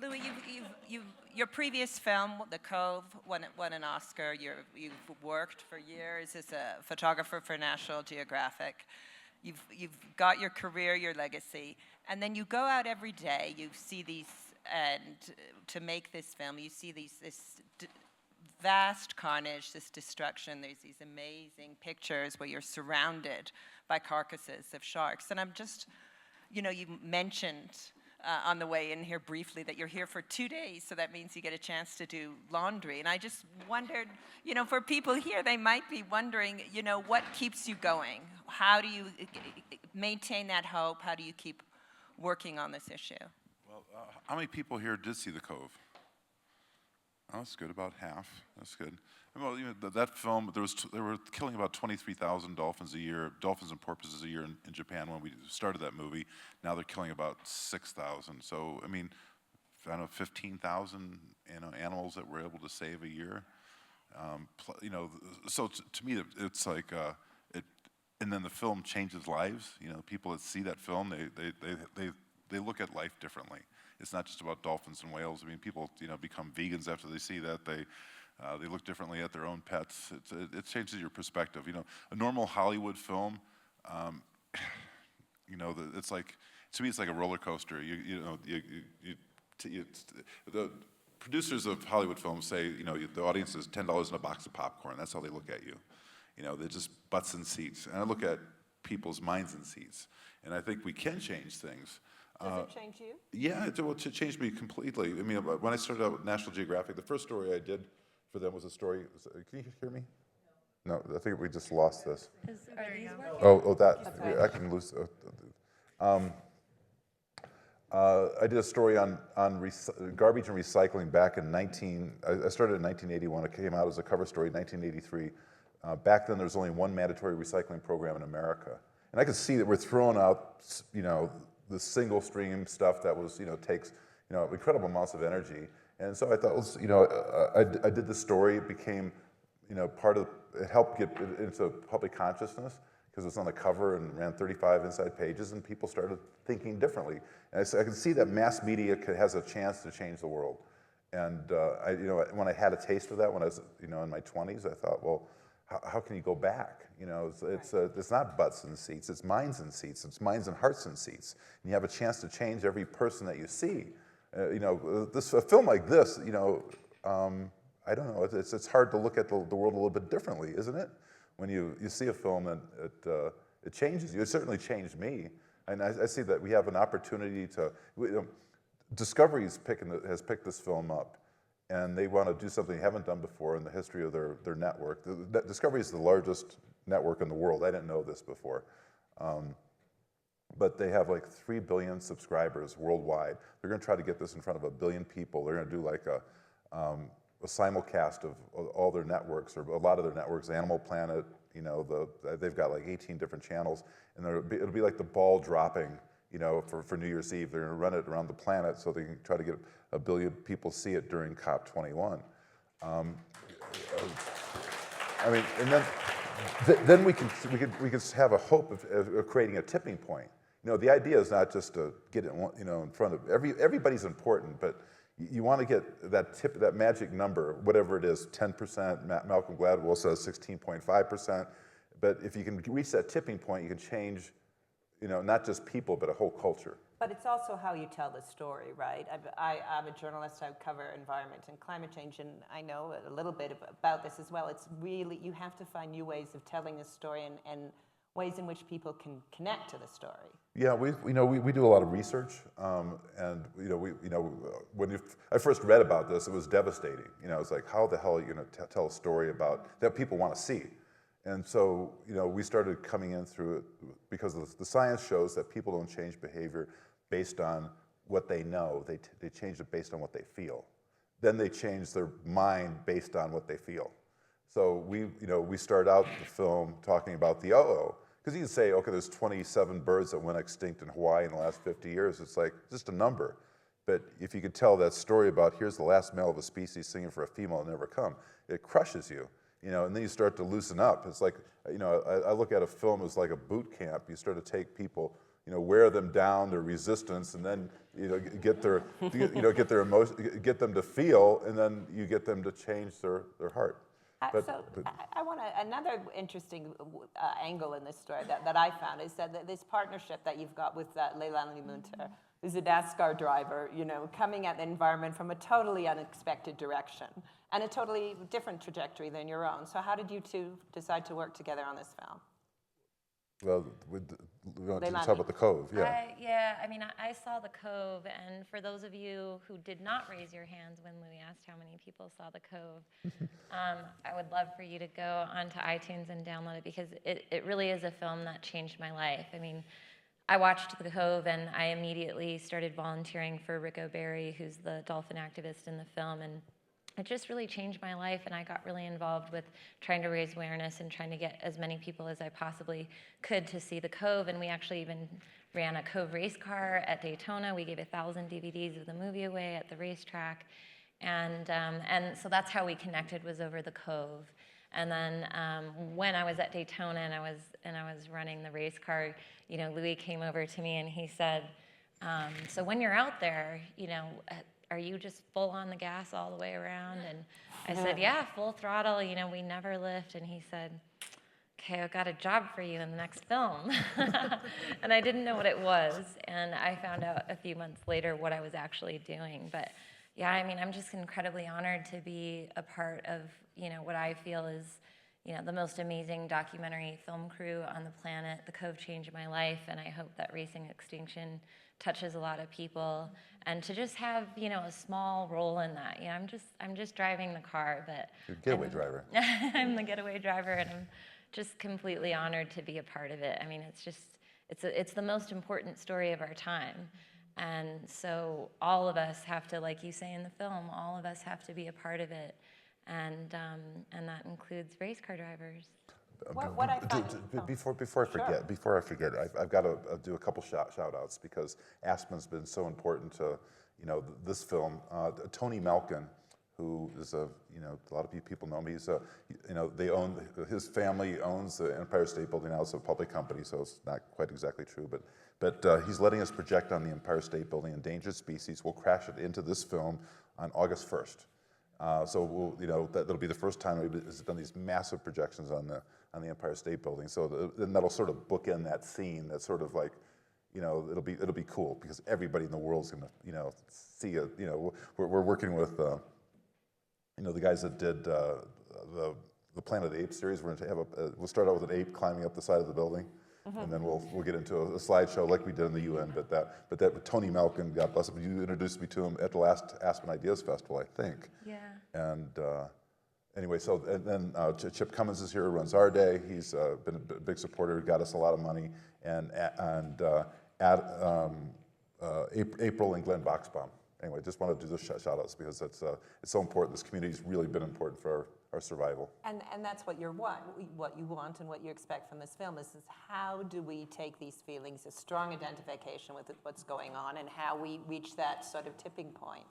Louie, your previous film, The Cove, won an Oscar. You've worked for years as a photographer for National Geographic. You've got your career, your legacy, and then you go out every day. You see these, and to make this film, you see this vast carnage, this destruction. There's these amazing pictures where you're surrounded by carcasses of sharks. And I'm just, you mentioned on the way in here briefly that you're here for 2 days, so that means you get a chance to do laundry. And I just wondered, for people here, they might be wondering, what keeps you going? How do you maintain that hope? How do you keep working on this issue? Well, how many people here did see The Cove? Oh, that's good, about half. That's good. Well, that film, they were killing about 23,000 dolphins a year, dolphins and porpoises a year in Japan when we started that movie. Now they're killing about 6,000. So, I don't know, 15,000, animals that we're able to save a year. So to me, it's like, and then the film changes lives. People that see that film, they look at life differently. It's not just about dolphins and whales. People, become vegans after they see that. They look differently at their own pets. It changes your perspective. A normal Hollywood film, it's like, to me, it's like a roller coaster. The producers of Hollywood films say, the audience is $10 in a box of popcorn. That's how they look at you. They're just butts in seats. And I look at people's minds in seats. And I think we can change things. Does it change you? Yeah, it changed me completely. When I started out with National Geographic, the first story I did for them was a story. Can you hear me? No, I think we just lost this. I can lose. I did a story on garbage and recycling back in I started in 1981. It came out as a cover story in 1983. Back then, there was only one mandatory recycling program in America. And I could see that we're throwing out, the single stream stuff that was, takes, incredible amounts of energy. And so I thought, I did the story. It became, it helped get it into public consciousness because it was on the cover and ran 35 inside pages, and people started thinking differently. And I could see that mass media has a chance to change the world. And when I had a taste of that when I was, in my 20s, I thought, well, how can you go back? It's not butts in seats, it's minds in seats, it's minds and hearts in seats. And you have a chance to change every person that you see. A film like this, I don't know, it's hard to look at the world a little bit differently, isn't it? When you see a film and it changes you. It certainly changed me. And I see that we have an opportunity to, Discovery has picked this film up. And they want to do something they haven't done before in the history of their network. Discovery is the largest network in the world. I didn't know this before. But they have like 3 billion subscribers worldwide. They're going to try to get this in front of 1 billion people. They're going to do like a simulcast of all their networks, or a lot of their networks, Animal Planet, they've got like 18 different channels. And it'll be like the ball dropping, for New Year's Eve. They're going to run it around the planet so they can try to get 1 billion people see it during COP21. And then we can have a hope of creating a tipping point. The idea is not just to get it, in front of everybody's important, but you want to get that magic number, whatever it is, 10%. Malcolm Gladwell says 16.5%. But if you can reach that tipping point, you can change, not just people, but a whole culture. But it's also how you tell the story, right? I'm a journalist. I cover environment and climate change, and I know a little bit about this as well. It's really, you have to find new ways of telling a story and ways in which people can connect to the story. Yeah, we do a lot of research, and when I first read about this, it was devastating. It's like, how the hell are you going to tell a story about that people want to see? And so, we started coming in through it because the science shows that people don't change behavior based on what they know. They change it based on what they feel. Then they change their mind based on what they feel. So we start out the film talking about the because you can say, okay, there's 27 birds that went extinct in Hawaii in the last 50 years. It's like just a number. But if you could tell that story about here's the last male of a species singing for a female to never come, it crushes you. And then you start to loosen up. It's like, I look at a film as like a boot camp. You start to take people, wear them down, their resistance, and then get their get their emotion, get them to feel, and then you get them to change their heart. I want another interesting angle in this story that I found is that this partnership that you've got with Leilani Munter, who's a NASCAR driver, coming at the environment from a totally unexpected direction and a totally different trajectory than your own. So how did you two decide to work together on this film? Well, we want to talk about the Cove, yeah. I mean, I saw the Cove, and for those of you who did not raise your hands when Louie asked how many people saw the Cove, I would love for you to go onto iTunes and download it, because it really is a film that changed my life. I mean, I watched the Cove, and I immediately started volunteering for Rick O'Barry, who's the dolphin activist in the film, and it just really changed my life, and I got really involved with trying to raise awareness and trying to get as many people as I possibly could to see the Cove. And we actually even ran a Cove race car at Daytona. We gave 1,000 DVDs of the movie away at the racetrack, and so that's how we connected, was over the Cove. And then when I was at Daytona and I was running the race car, Louie came over to me and he said, "So when you're out there, are you just full on the gas all the way around?" And I said, "Yeah, full throttle, we never lift." And he said, "Okay, I've got a job for you in the next film." And I didn't know what it was. And I found out a few months later what I was actually doing. But yeah, I mean, I'm just incredibly honored to be a part of, what I feel is, the most amazing documentary film crew on the planet. The Cove changed my life, and I hope that Racing Extinction touches a lot of people, and to just have a small role in that. I'm just driving the car, but you're a getaway driver. I'm the getaway driver, and I'm just completely honored to be a part of it. I mean, it's the most important story of our time, and so all of us have to, like you say in the film, all of us have to be a part of it, and that includes race car drivers. What I find, before I forget, I've got to do a couple shout outs, because Aspen's been so important to this film. Tony Malkin, who is a lot of people know him. He's his family owns the Empire State Building now. It's a public company, so it's not quite exactly true, but he's letting us project on the Empire State Building Endangered Species. We'll crash it into this film on August 1st. So we'll, that'll be the first time we've done these massive projections on the Empire State Building. So then that'll sort of bookend that scene. That's sort of like, it'll be cool, because everybody in the world's gonna see it. We're working with the guys that did the Planet of the Apes series. We're going to we'll start out with an ape climbing up the side of the building. And then we'll get into a slideshow like we did in the UN. But that Tony Malkin, God bless him, you introduced me to him at the last Aspen Ideas Festival, I think. Yeah. And anyway, and then Chip Cummins is here, who runs our day. He's been a big supporter, got us a lot of money, and April and Glenn Boxbaum. Anyway, just wanted to do those shout outs, because it's so important. This community's really been important for our survival. And that's what you want and what you expect from this film is how do we take these feelings, a strong identification with what's going on, and how we reach that sort of tipping point,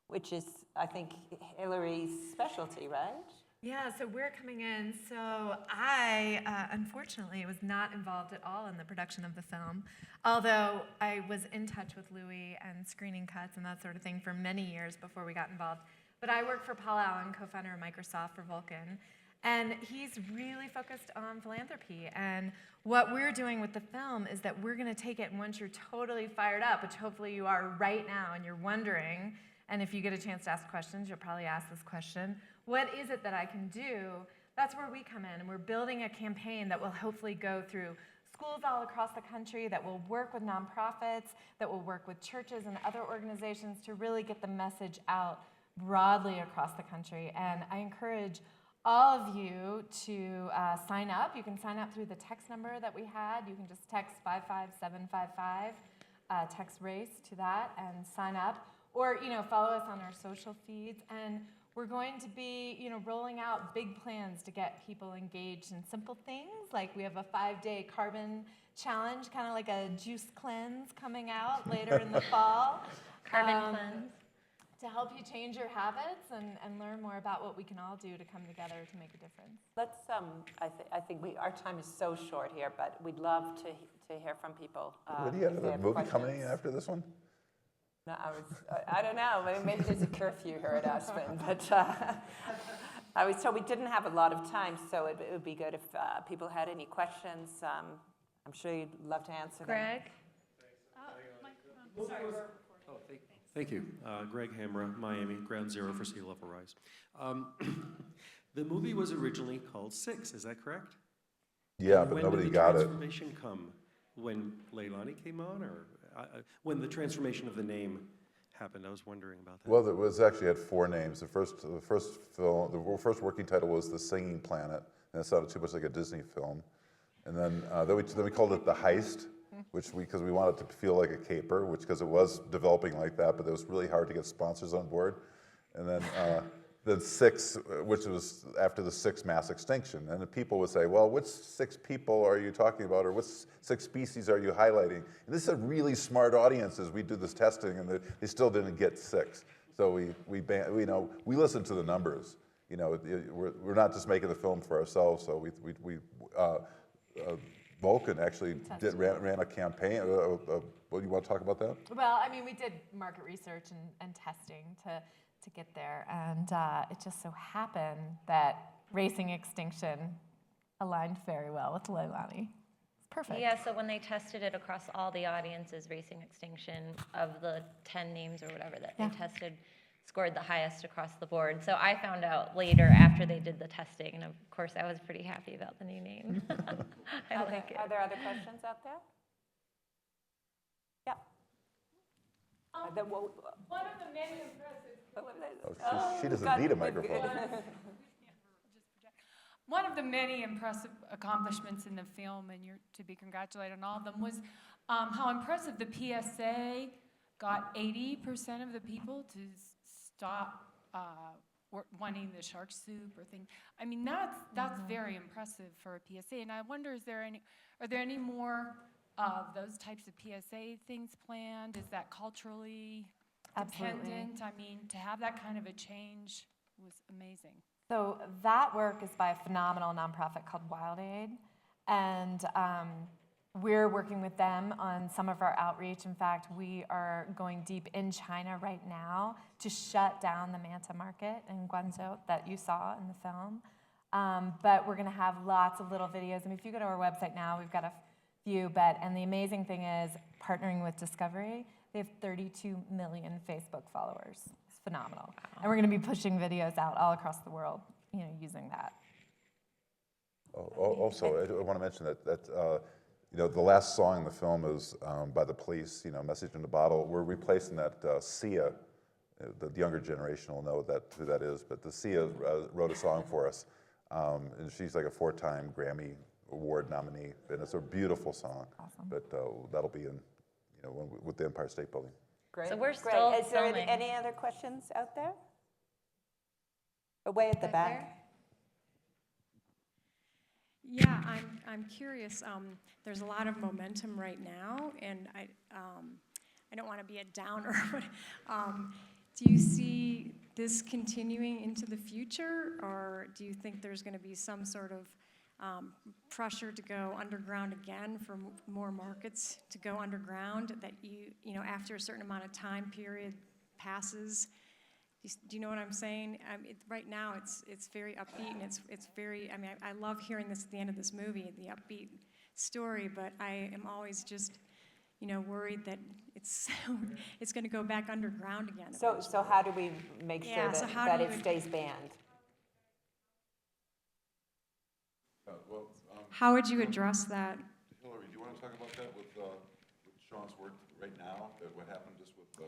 which is, I think, Hilary's specialty, right? Yeah, so we're coming in. So I, unfortunately, was not involved at all in the production of the film, although I was in touch with Louie and screening cuts and that sort of thing for many years before we got involved. But I work for Paul Allen, co-founder of Microsoft, for Vulcan, and he's really focused on philanthropy. And what we're doing with the film is that we're going to take it, and once you're totally fired up, which hopefully you are right now, and you're wondering, and if you get a chance to ask questions, you'll probably ask this question, what is it that I can do? That's where we come in, and we're building a campaign that will hopefully go through schools all across the country, that will work with nonprofits, that will work with churches and other organizations to really get the message out broadly across the country. And I encourage all of you to sign up. You can sign up through the text number that we had. You can just text 55755, text RACE to that, and sign up. Or follow us on our social feeds. And we're going to be rolling out big plans to get people engaged in simple things. Like we have a 5-day carbon challenge, kind of like a juice cleanse coming out later in the fall. Carbon cleanse. to help you change your habits and learn more about what we can all do to come together to make a difference. Let's, I think our time is so short here, but we'd love to hear from people. What do you have, if they a have movie coming questions. after this one? No, I don't know. Maybe there's a curfew here at Aspen, but I was told we didn't have a lot of time, so it would be good if people had any questions. I'm sure you'd love to answer them. Greg? Thank you. Greg Hamra, Miami, Ground Zero for Sea Level Rise. The movie was originally called Six, is that correct? Yeah, And but when nobody did the got it. transformation come? When Leilani came on, or when the transformation of the name happened? I was wondering about that. Well, it was actually had 4 names. The first working title was The Singing Planet, and it sounded too much like a Disney film. And then we called it The Heist, because we wanted it to feel like a caper, because it was developing like that, but it was really hard to get sponsors on board. And then Six, which was after the 6 mass extinction. And the people would say, well, which 6 people are you talking about, or which 6 species are you highlighting? And this is a really smart audience as we do this testing, and they still didn't get 6. So we listen to the numbers. We're not just making the film for ourselves. So Vulcan actually ran a campaign. What do you want to talk about that? Well, I mean, we did market research and testing to get there, and it just so happened that Racing Extinction aligned very well with Leilani. It's perfect. Yeah, so when they tested it across all the audiences, Racing Extinction, of the 10 names or whatever that they tested, scored the highest across the board. So I found out later after they did the testing, and of course I was pretty happy about the new name. I like it. Are there other questions out there? Yeah. One of the many impressive. She doesn't need a microphone. One of the many impressive accomplishments in the film, and you're to be congratulated on all of them, was how impressive the PSA got 80% of the people to stop wanting the shark soup or thing. I mean, that's very impressive for a PSA. And I wonder, are there any more of those types of PSA things planned? Is that culturally dependent? I mean, to have that kind of a change was amazing. So that work is by a phenomenal nonprofit called Wild Aid, and we're working with them on some of our outreach. In fact, we are going deep in China right now to shut down the manta market in Guangzhou that you saw in the film. But we're going to have lots of little videos. I mean, if you go to our website now, we've got a few. And the amazing thing is, partnering with Discovery, they have 32 million Facebook followers. It's phenomenal. Wow. And we're going to be pushing videos out all across the world, using that. Also, I want to mention that the last song in the film is by The Police, Message in a Bottle. We're replacing that Sia. The younger generation will know who that is, but the Sia wrote a song for us, and she's like a 4-time Grammy Award nominee, and it's a beautiful song. Awesome. But that'll be in, with the Empire State Building. Great. So we're still Is there filming. any other questions out there? Away at the back. Yeah, I'm curious. There's a lot of momentum right now, and I don't want to be a downer, but do you see this continuing into the future, or do you think there's going to be some sort of pressure to go underground again for more markets to go underground, that after a certain amount of time period passes? Do you know what I'm saying? Right now, it's very upbeat, and it's very. I mean, I love hearing this at the end of this movie, the upbeat story. But I am always just, worried that it's going to go back underground again. So how do we make sure that it stays banned? How would you address that? Hilary, do you want to talk about that with Sean's work right now? What happened just with the...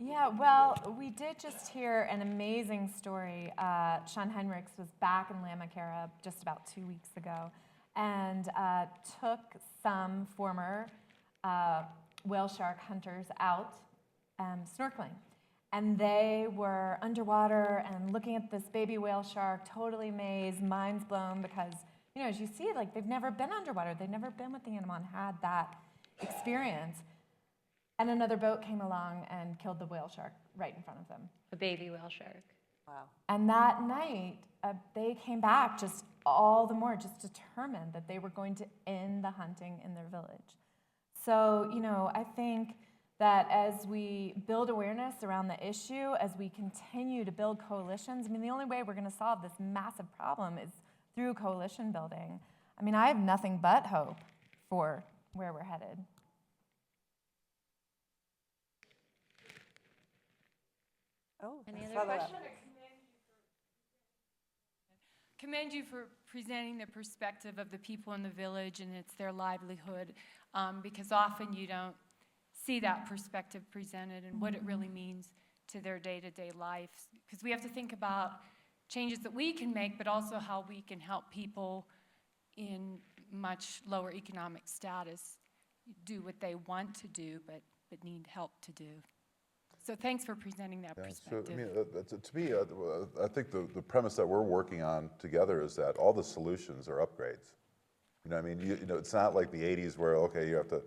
Yeah, well, we did just hear an amazing story. Sean Henricks was back in Lamacara just about 2 weeks ago and took some former whale shark hunters out snorkeling. And they were underwater and looking at this baby whale shark, totally amazed, minds blown, because, as you see, they've never been underwater. They've never been with the animal and had that experience. And another boat came along and killed the whale shark right in front of them. A baby whale shark. Wow. And that night, they came back just all the more, just determined that they were going to end the hunting in their village. So, I think that as we build awareness around the issue, as we continue to build coalitions, the only way we're going to solve this massive problem is through coalition building. I have nothing but hope for where we're headed. Oh, Any other follow-up. questions? Commend you for presenting the perspective of the people in the village, and it's their livelihood, because often you don't see that perspective presented and what it really means to their day-to-day life. Because we have to think about changes that we can make, but also how we can help people in much lower economic status do what they want to do, but need help to do. So thanks for presenting that perspective. So, to me, I think the premise that we're working on together is that all the solutions are upgrades. It's not like the 80s where, okay, you have to,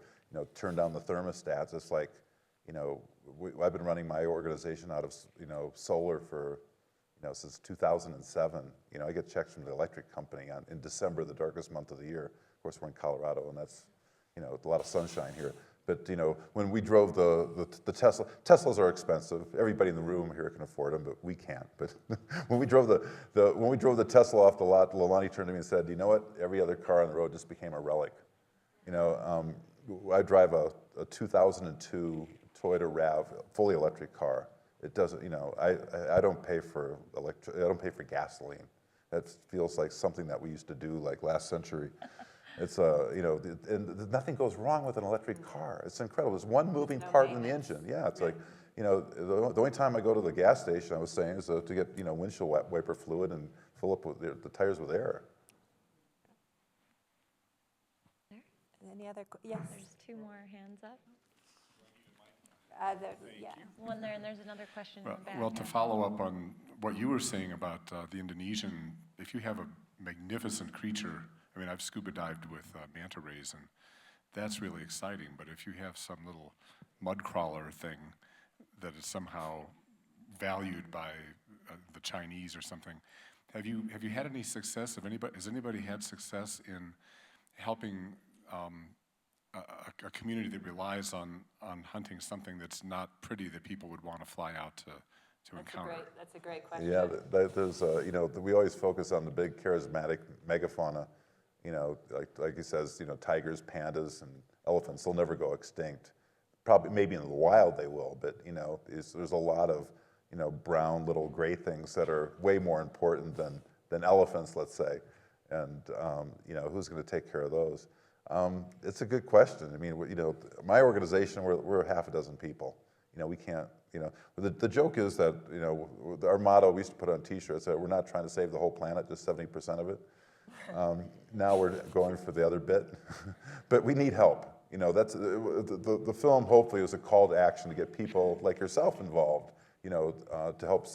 turn down the thermostats. It's like, I've been running my organization out of, solar for, since 2007. I get checks from the electric company in December, the darkest month of the year. Of course, we're in Colorado, and that's, a lot of sunshine here. But when we drove the Teslas are expensive. Everybody in the room here can afford them, but we can't. But when we drove the Tesla off the lot, Leilani turned to me and said, "You know what? Every other car on the road just became a relic." I drive a 2002 Toyota RAV fully electric car. It doesn't. I don't pay for I don't pay for gasoline. That feels like something that we used to do like last century. It's and nothing goes wrong with an electric car. It's incredible. There's one moving part in the engine. Yeah, it's like, the only time I go to the gas station, I was saying, is to get, windshield wiper fluid and fill up with the tires with air. Any other, yes? There's two more hands up. Yeah. One there, and there's another question in the back. Well, to follow up on what you were saying about the Indonesian, if you have a magnificent creature, I've scuba dived with manta rays, and that's really exciting. But if you have some little mud crawler thing that is somehow valued by the Chinese or something, have you had any success? Has anybody had success in helping a community that relies on hunting something that's not pretty that people would want to fly out to encounter? That's a great question. Yeah, there's we always focus on the big charismatic megafauna. Like he says, tigers, pandas, and elephants, they'll never go extinct. Probably, maybe in the wild they will, but, there's a lot of, brown little gray things that are way more important than elephants, let's say. And, who's going to take care of those? It's a good question. My organization, we're half a dozen people. We can't, the joke is that, our motto, we used to put on T-shirts, that we're not trying to save the whole planet, just 70% of it. Now we're going for the other bit, but we need help. That's the film. Hopefully, is a call to action to get people like yourself involved. To help.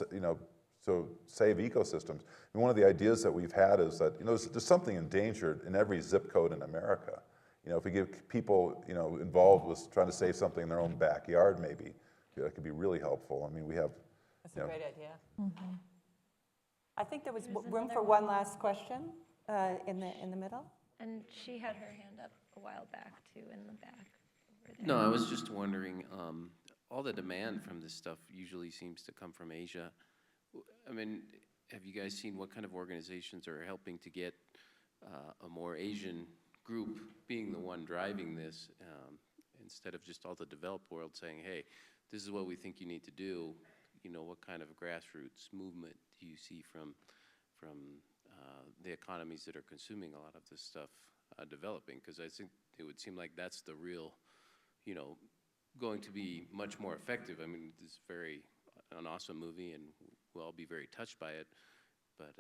So save ecosystems. And one of the ideas that we've had is that there's something endangered in every zip code in America. If we get people involved with trying to save something in their own backyard, maybe that could be really helpful. We have. That's a great idea. Mm-hmm. I think there was room for one last question. In the middle? And she had her hand up a while back, too, in the back. Over there. No, I was just wondering, all the demand from this stuff usually seems to come from Asia. Have you guys seen what kind of organizations are helping to get a more Asian group being the one driving this, instead of just all the developed world saying, hey, this is what we think you need to do? What kind of grassroots movement do you see from the economies that are consuming a lot of this stuff developing? Because I think it would seem like that's the real, going to be much more effective. This is an awesome movie, and we'll all be very touched by it. But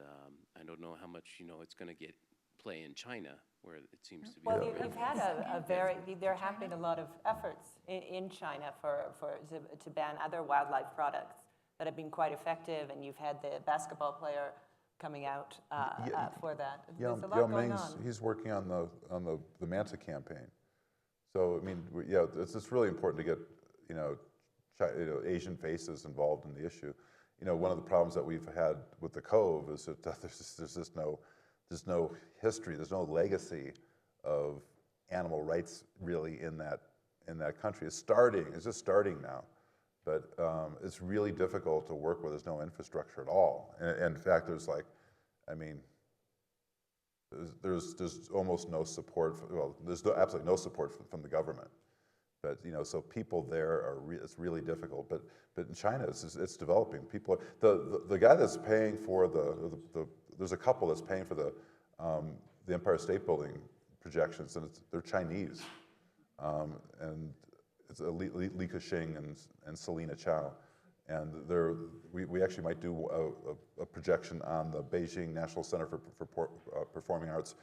I don't know how much it's going to get play in China, where it seems to be. Well, you've had there have been a lot of efforts in China to ban other wildlife products that have been quite effective, and you've had the basketball player coming out for that. There's a lot going on. He's working on the Manta campaign. So it's just really important to get Asian faces involved in the issue. One of the problems that we've had with the Cove is that there's just no history, there's no legacy of animal rights really in that country. It's just starting now, but it's really difficult to work where there's no infrastructure at all. And in fact, there's almost no support. There's absolutely no support from the government. But so people there it's really difficult. But in China, it's developing. People, the guy that's paying for there's a couple that's paying for the Empire State Building projections, and they're Chinese, and it's Li Keqing and Selina Chow, and we actually might do a projection on the Beijing National Center for Performing Arts,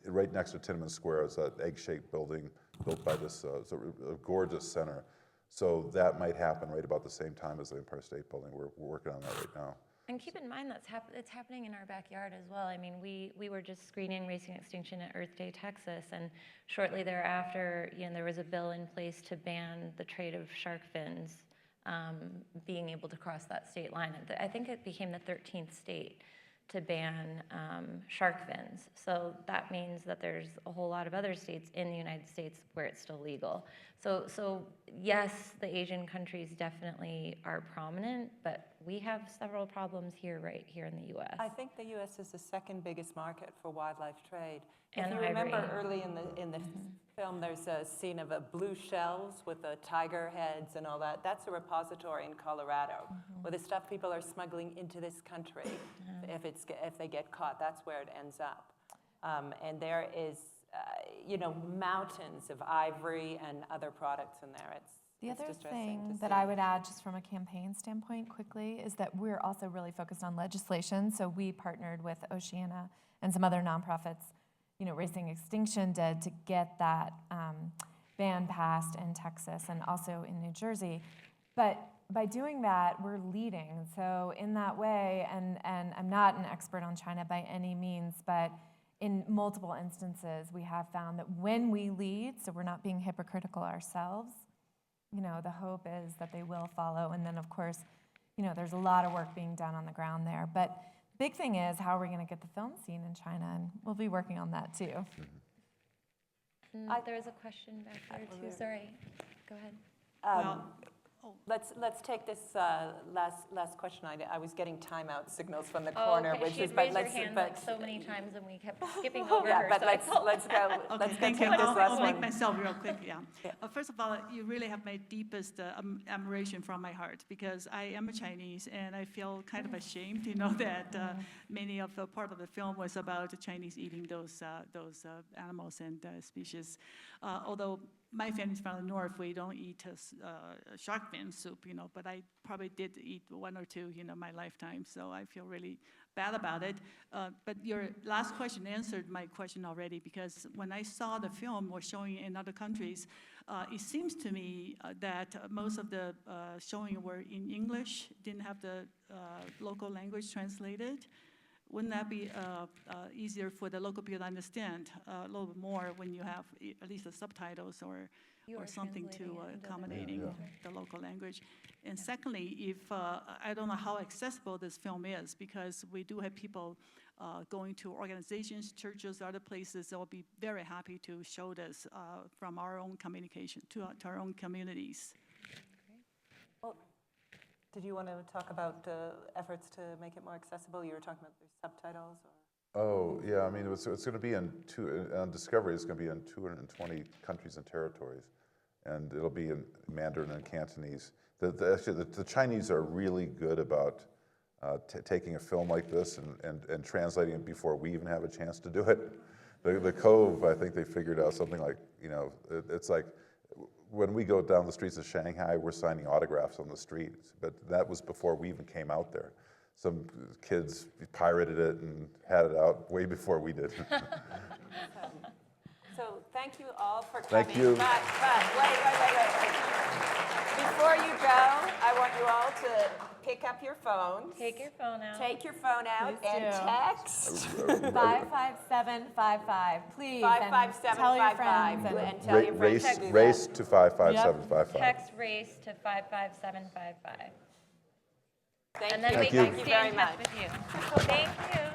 right next to Tiananmen Square. It's that egg-shaped building built by this it's a gorgeous center. So that might happen right about the same time as the Empire State Building. We're working on that right now. And keep in mind it's happening in our backyard as well. I mean, we were just screening Racing Extinction at Earth Day, Texas, and shortly thereafter, there was a bill in place to ban the trade of shark fins being able to cross that state line. I think it became the 13th state to ban shark fins. So that means that there's a whole lot of other states in the United States where it's still legal. So yes, the Asian countries definitely are prominent, but we have several problems right here in the U.S. I think the U.S. is the second biggest market for wildlife trade. And if you remember ivory. early in the film, there's a scene of blue shells with the tiger heads and all that. That's a repository in Colorado, where the stuff people are smuggling into this country, if they get caught, that's where it ends up. And there is, mountains of ivory and other products in there. The It's other distressing thing to that see. I would add, just from a campaign standpoint quickly, is that we're also really focused on legislation. So we partnered with Oceana and some other nonprofits, Racing Extinction did, to get that ban passed in Texas and also in New Jersey. But by doing that, we're leading. So in that way, and I'm not an expert on China by any means, but in multiple instances, we have found that when we lead, so we're not being hypocritical ourselves, the hope is that they will follow. And then, of course, there's a lot of work being done on the ground there. But the big thing is, how are we going to get the film scene in China? And we'll be working on that, too. There was a question back there, too. Sorry. Go ahead. Let's take this last question. I was getting timeout signals from the corner, Okay. which She is, had but raised her let's, hand but like so many times, and we kept skipping over her. but so let's I let's go. Okay, Let's thank get you. to this last I'll one. make myself real quick, yeah. First of all, you really have my deepest admiration from my heart, because I am a Chinese, and I feel kind of ashamed, that many of the part of the film was about the Chinese eating those animals and species. Although my family's from the north, we don't eat shark fin soup, but I probably did eat one or two, my lifetime, so I feel really bad about it. But your last question answered my question already, because when I saw the film was showing in other countries, it seems to me that most of the showing were in English, didn't have the local language translated. Wouldn't that be easier for the local people to understand a little bit more when you have at least the subtitles or something to accommodating the local language? And secondly, if I don't know how accessible this film is, because we do have people going to organizations, churches, other places that will be very happy to show this from our own communication to our own communities. Did you want to talk about efforts to make it more accessible? You were talking about the subtitles, or? Oh, yeah, I mean, it's going to be on Discovery, it's going to be in 220 countries and territories, and it'll be in Mandarin and Cantonese. Actually, the Chinese are really good about taking a film like this and translating it before we even have a chance to do it. The Cove, I think they figured out something like, it's like, when we go down the streets of Shanghai, we're signing autographs on the streets, but that was before we even came out there. Some kids pirated it and had it out way before we did. So thank you all for coming. Thank you. But wait. before you go, I want you all to pick up your phones. Take your phone out. Take your phone out Please and do. text 55755. Please. And 55755 tell your friends. and tell your friends to do that. Race to 55755. Text race to 55755. Thank And then you. we Thank you. can Thank you stay very in much. touch with you. Thank you.